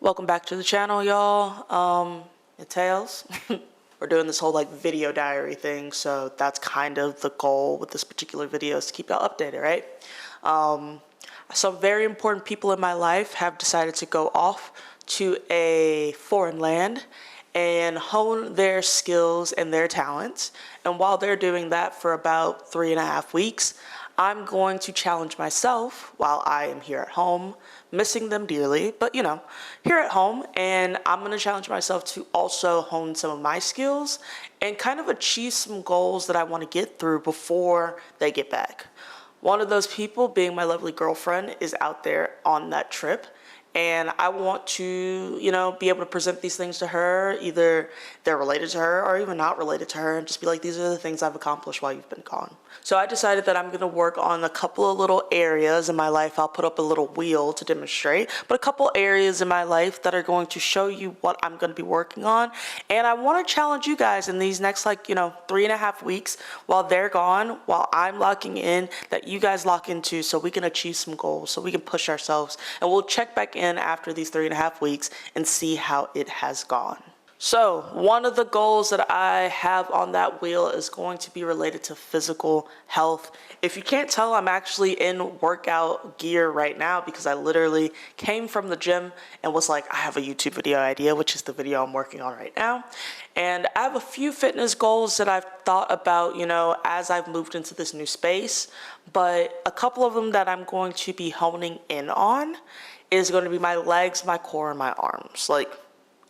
Welcome back to the channel, y'all. It's Hails. We're doing this whole like video diary thing, so that's kind of the goal with this particular video, is to keep y'all updated, right? Some very important people in my life have decided to go off to a foreign land and hone their skills and their talents. And while they're doing that for about 3.5 weeks, I'm going to challenge myself while I am here at home, missing them dearly, but you know, here at home, and I'm going to challenge myself to also hone some of my skills and kind of achieve some goals that I want to get through before they get back. One of those people, being my lovely girlfriend, is out there on that trip. And I want to, you know, be able to present these things to her, either they're related to her or even not related to her, and just be like, these are the things I've accomplished while you've been gone. So I decided that I'm going to work on a couple of little areas in my life. I'll put up a little wheel to demonstrate, but a couple areas in my life that are going to show you what I'm going to be working on. And I want to challenge you guys in these next, 3.5 weeks while they're gone, while I'm locking in, that you guys lock into, so we can achieve some goals, so we can push ourselves, and we'll check back in after these 3.5 weeks and see how it has gone. So one of the goals that I have on that wheel is going to be related to physical health. If you can't tell, I'm actually in workout gear right now because I literally came from the gym and was like, I have a YouTube video idea, which is the video I'm working on right now. And I have a few fitness goals that I've thought about, you know, as I've moved into this new space. But a couple of them that I'm going to be honing in on is going to be my legs, my core, and my arms. Like,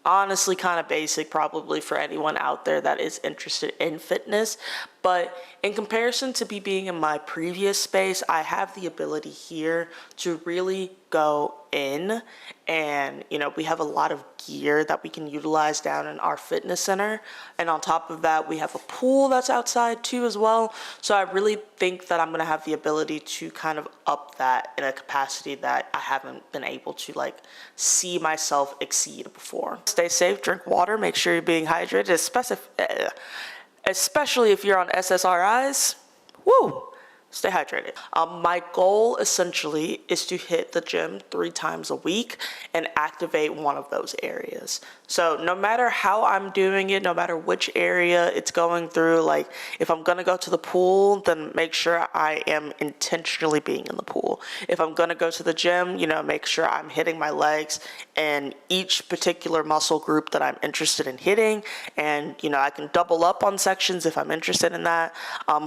honestly, kind of basic probably for anyone out there that is interested in fitness. But in comparison to me being in my previous space, I have the ability here to really go in, and you know, we have a lot of gear that we can utilize down in our fitness center, and on top of that we have a pool that's outside too as well. So I really think that I'm going to have the ability to kind of up that in a capacity that I haven't been able to like see myself exceed before. Stay safe, drink water, make sure you're being hydrated, especially if you're on SSRIs. Woo! Stay hydrated. My goal essentially is to hit the gym 3 times a week and activate one of those areas. So no matter how I'm doing it, no matter which area it's going through, like if I'm gonna go to the pool, then make sure I am intentionally being in the pool. If I'm gonna go to the gym, you know, make sure I'm hitting my legs and each particular muscle group that I'm interested in hitting. And you know, I can double up on sections if I'm interested in that.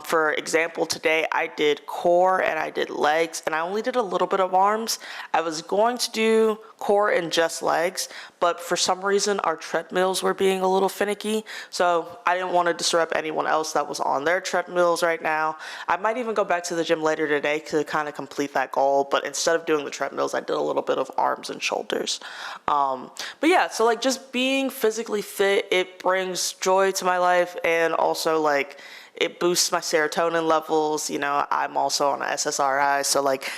For example, today I did core and I did legs, and I only did a little bit of arms. I was going to do core and just legs, but for some reason our treadmills were being a little finicky, so I didn't want to disrupt anyone else that was on their treadmills right now. I might even go back to the gym later today to kind of complete that goal, but instead of doing the treadmills, I did a little bit of arms and shoulders. But yeah, so like just being physically fit, it brings joy to my life, and also like it boosts my serotonin levels. You know, I'm also on a SSRI, so like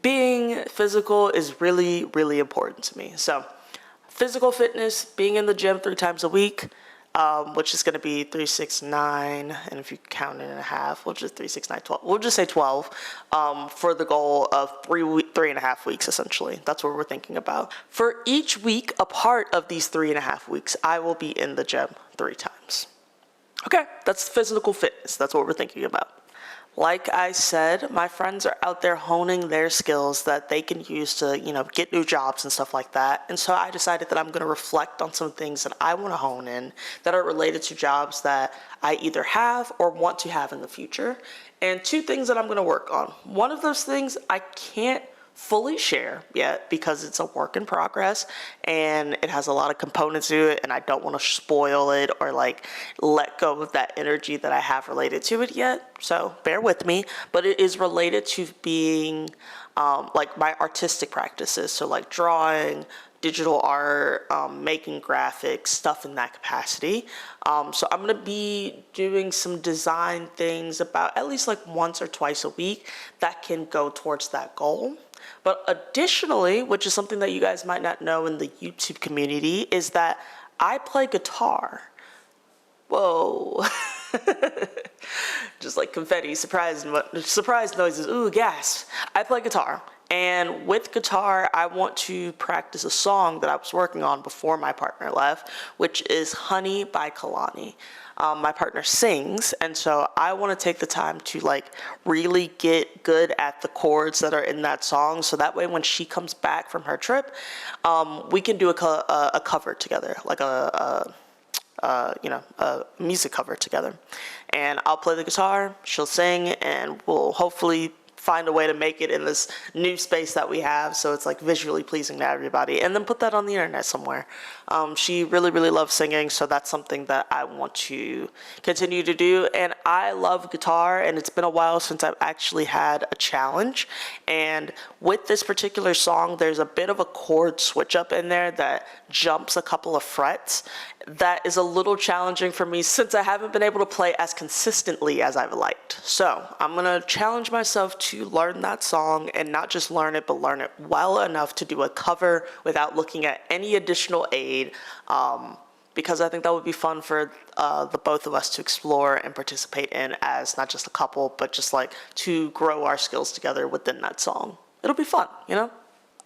being physical is really, really important to me. So physical fitness, being in the gym 3 times a week, which is going to be 3, 6, 9, and if you count it in a half, we'll just 3, 6, 9, 12. We'll just say 12 for the goal of 3.5 weeks, essentially. That's what we're thinking about. For each week, a part of these 3.5 weeks, I will be in the gym 3 times. Okay, that's physical fitness. That's what we're thinking about. Like I said, my friends are out there honing their skills that they can use to, you know, get new jobs and stuff like that. And so I decided that I'm going to reflect on some things that I want to hone in that are related to jobs that I either have or want to have in the future. And 2 things that I'm going to work on. One of those things I can't fully share yet because it's a work in progress and it has a lot of components to it, and I don't want to spoil it or like let go of that energy that I have related to it yet, so bear with me. But it is related to being like my artistic practices, so like drawing, digital art, making graphics, stuff in that capacity. So I'm going to be doing some design things about at least like once or twice a week that can go towards that goal. But additionally, which is something that you guys might not know in the YouTube community, is that I play guitar. Whoa. Just like confetti, surprise noises, ooh, gas. I play guitar, And with guitar, I want to practice a song that I was working on before my partner left, which is Honey by Kalani. My partner sings, and so I want to take the time to like really get good at the chords that are in that song, so that way when she comes back from her trip, we can do a cover together, like a music cover together. And I'll play the guitar, she'll sing, and we'll hopefully find a way to make it in this new space that we have so it's like visually pleasing to everybody, and then put that on the internet somewhere. She really loves singing, so that's something that I want to continue to do. And I love guitar, and it's been a while since I've actually had a challenge, and with this particular song there's a bit of a chord switch up in there that jumps a couple of frets. That is a little challenging for me since I haven't been able to play as consistently as I've liked. So I'm gonna challenge myself to learn that song, and not just learn it, but learn it well enough to do a cover without looking at any additional aid, because I think that would be fun for the both of us to explore and participate in as not just a couple, but just like to grow our skills together within that song. It'll be fun, you know?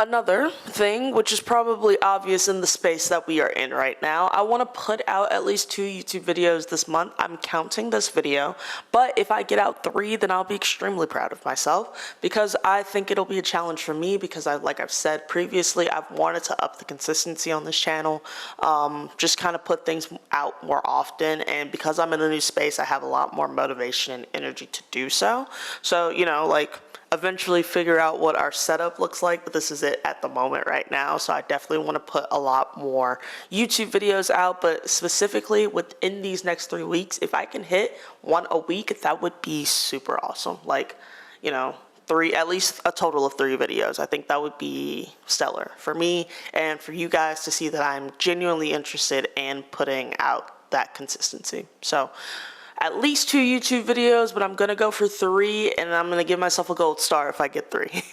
Another thing, which is probably obvious in the space that we are in right now, I want to put out at least 2 YouTube videos this month. I'm counting this video, but if I get out 3, then I'll be extremely proud of myself, because I think it'll be a challenge for me, because like I've said previously, I've wanted to up the consistency on this channel, just kind of put things out more often, and because I'm in a new space, I have a lot more motivation and energy to do so. So, you know, like, eventually figure out what our setup looks like, but this is it at the moment right now. So I definitely want to put a lot more YouTube videos out, but specifically within these next 3 weeks, if I can hit 1 a week, that would be super awesome. Like, you know, 3, at least a total of 3 videos. I think that would be stellar for me and for you guys to see that I'm genuinely interested in putting out that consistency. So at least 2 YouTube videos, but I'm gonna go for 3, and I'm gonna give myself a gold star if I get 3.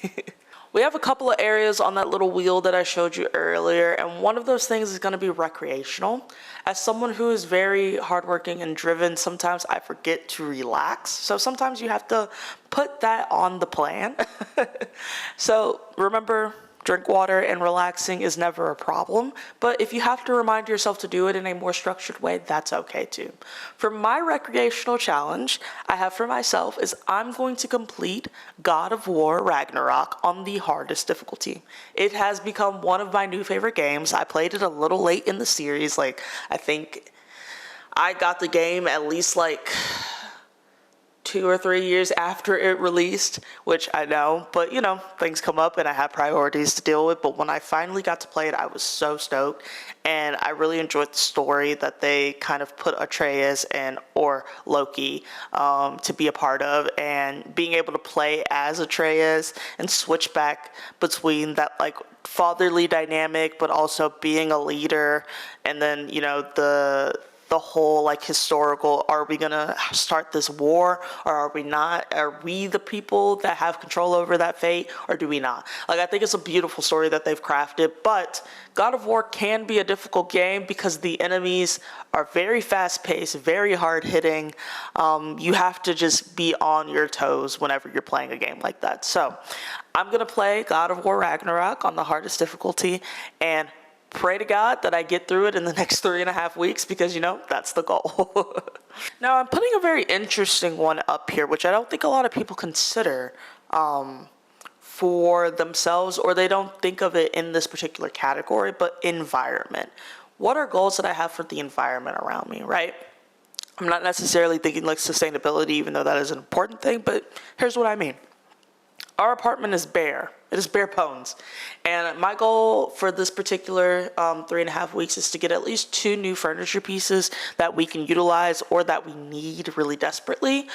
We have a couple of areas on that little wheel that I showed you earlier, and one of those things is gonna be recreational. As someone who is very hardworking and driven, sometimes I forget to relax. So sometimes you have to put that on the plan. So remember, drink water and relaxing is never a problem, but if you have to remind yourself to do it in a more structured way, that's okay too. For my recreational challenge I have for myself is I'm going to complete God of War Ragnarok on the hardest difficulty. It has become one of my new favorite games. I played it a little late in the series. Like, I think I got the game at least like 2 or 3 years after it released, which I know, but you know, things come up and I have priorities to deal with. But when I finally got to play it, I was so stoked, and I really enjoyed the story that they kind of put Atreus and or Loki to be a part of, and being able to play as Atreus and switch back between that like fatherly dynamic, but also being a leader, and then, you know, the whole like historical, are we gonna start this war or are we not? Are we the people that have control over that fate, or do we not? Like, I think it's a beautiful story that they've crafted, but God of War can be a difficult game because the enemies are very fast paced, very hard hitting. You have to just be on your toes whenever you're playing a game like that. So I'm gonna play God of War Ragnarok on the hardest difficulty, and pray to God that I get through it in the next 3.5 weeks, because, you know, that's the goal. Now, I'm putting a very interesting one up here, which I don't think a lot of people consider for themselves, or they don't think of it in this particular category, but environment. What are goals that I have for the environment around me, right? I'm not necessarily thinking like sustainability, even though that is an important thing, but here's what I mean. Our apartment is bare. It is bare bones. And my goal for this particular 3.5 weeks is to get at least 2 new furniture pieces that we can utilize or that we need really desperately.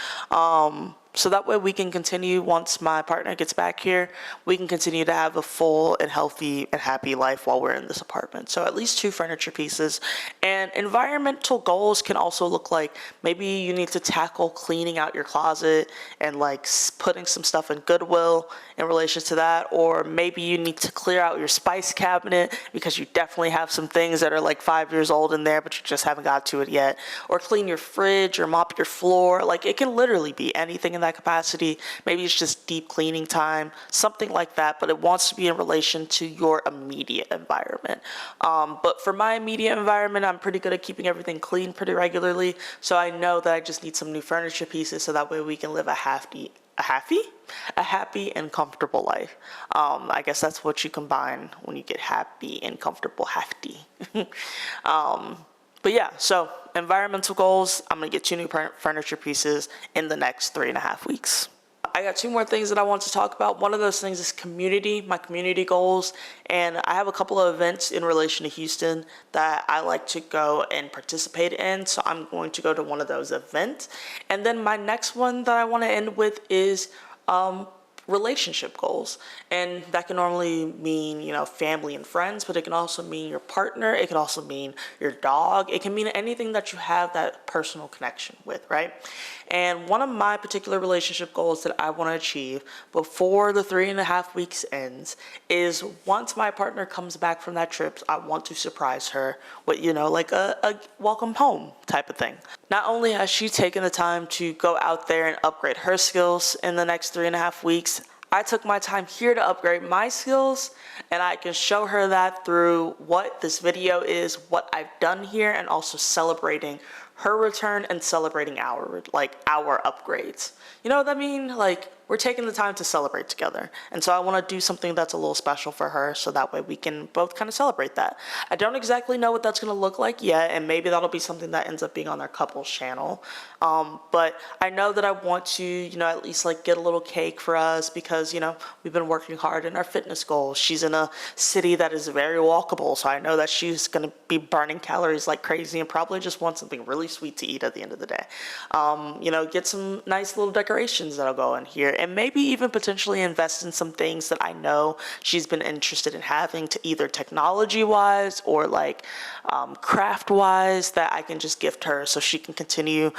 So that way we can continue, once my partner gets back here, we can continue to have a full and healthy and happy life while we're in this apartment. So at least 2 furniture pieces. And environmental goals can also look like maybe you need to tackle cleaning out your closet and like putting some stuff in Goodwill in relation to that. that, or maybe you need to clear out your spice cabinet because you definitely have some things that are like 5 years old in there, but you just haven't got to it yet, or clean your fridge or mop your floor. Like, it can literally be anything in that capacity. Maybe it's just deep cleaning time, something like that, but it wants to be in relation to your immediate environment. But for my immediate environment, I'm pretty good at keeping everything clean pretty regularly, so I know that I just need some new furniture pieces so that way we can live a happy and comfortable life. I guess that's what you combine when you get happy and comfortable, hefty. But yeah, so environmental goals, I'm gonna get 2 new furniture pieces in the next 3.5 weeks. I got 2 more things that I want to talk about. One of those things is community, my community goals. And I have a couple of events in relation to Houston that I like to go and participate in. So I'm going to go to one of those events. And then my next one that I want to end with is relationship goals. And that can normally mean, family and friends, but it can also mean your partner. It can also mean your dog. It can mean anything that you have that personal connection with, right? And one of my particular relationship goals that I want to achieve before the 3.5 weeks ends is once my partner comes back from that trip, I want to surprise her with, like a welcome home type of thing. Not only has she taken the time to go out there and upgrade her skills in the next 3.5 weeks, I took my time here to upgrade my skills, and I can show her that through what this video is, what I've done here, and also celebrating her return and celebrating our upgrades. You know what I mean? Like, we're taking the time to celebrate together. And so I want to do something that's a little special for her so that way we can both kind of celebrate that. I don't exactly know what that's going to look like yet, and maybe that'll be something that ends up being on our couples channel. But I know that I want to, at least like get a little cake for us because, we've been working hard in our fitness goals. She's in a city that is very walkable, so I know that she's going to be burning calories like crazy and probably just want something really sweet to eat at the end of the day. Get some nice little decorations that'll go in here, and maybe even potentially invest in some things that I know she's been interested in having, to either technology-wise or craft-wise, that I can just gift her so she can continue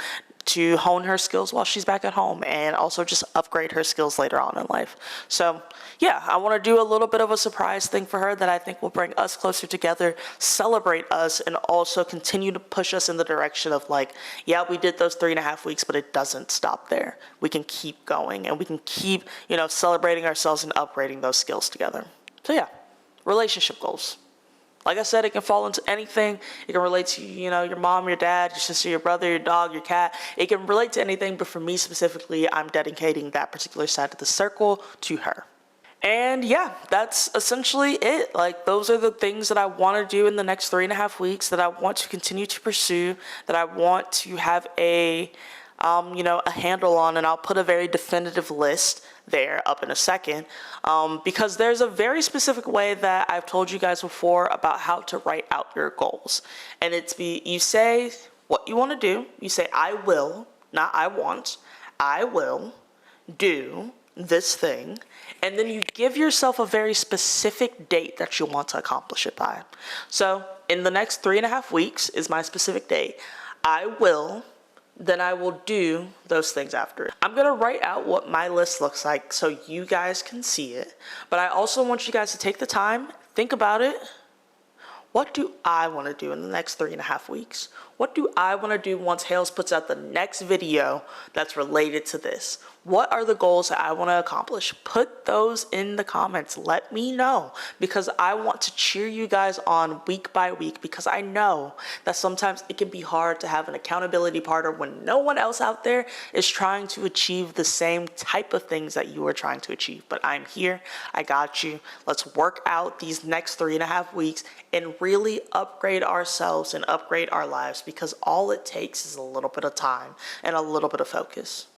to hone her skills while she's back at home and also just upgrade her skills later on in life. So yeah, I want to do a little bit of a surprise thing for her that I think will bring us closer together, celebrate us, and also continue to push us in the direction of yeah, we did those 3.5 weeks, but it doesn't stop there. We can keep going and we can keep, celebrating ourselves and upgrading those skills together. So yeah, relationship goals. Like I said, it can fall into anything. It can relate to, your mom, your dad, your sister, your brother, your dog, your cat. It can relate to anything, but for me specifically, I'm dedicating that particular side of the circle to her. And yeah, that's essentially it. Those are the things that I want to do in the next 3.5 weeks, that I want to continue to pursue, that I want to have a handle on, and I'll put a very definitive list there up in a second, because there's a very specific way that I've told you guys before about how to write out your goals. And you say what you want to do. You say, I will, not I want, I will do this thing. And then you give yourself a very specific date that you want to accomplish it by. So in the next 3.5 weeks is my specific date. I will, then I will do those things after. I'm going to write out what my list looks like so you guys can see it. But I also want you guys to take the time, think about it. What do I want to do in the next 3.5 weeks? What do I want to do once Hales puts out the next video that's related to this? What are the goals that I want to accomplish? Put those in the comments. Let me know, because I want to cheer you guys on week by week, because I know that sometimes it can be hard to have an accountability partner when no one else out there is trying to achieve the same type of things that you are trying to achieve. But I'm here. I got you. Let's work out these next 3.5 weeks and really upgrade ourselves and upgrade our lives, because all it takes is a little bit of time and a little bit of focus.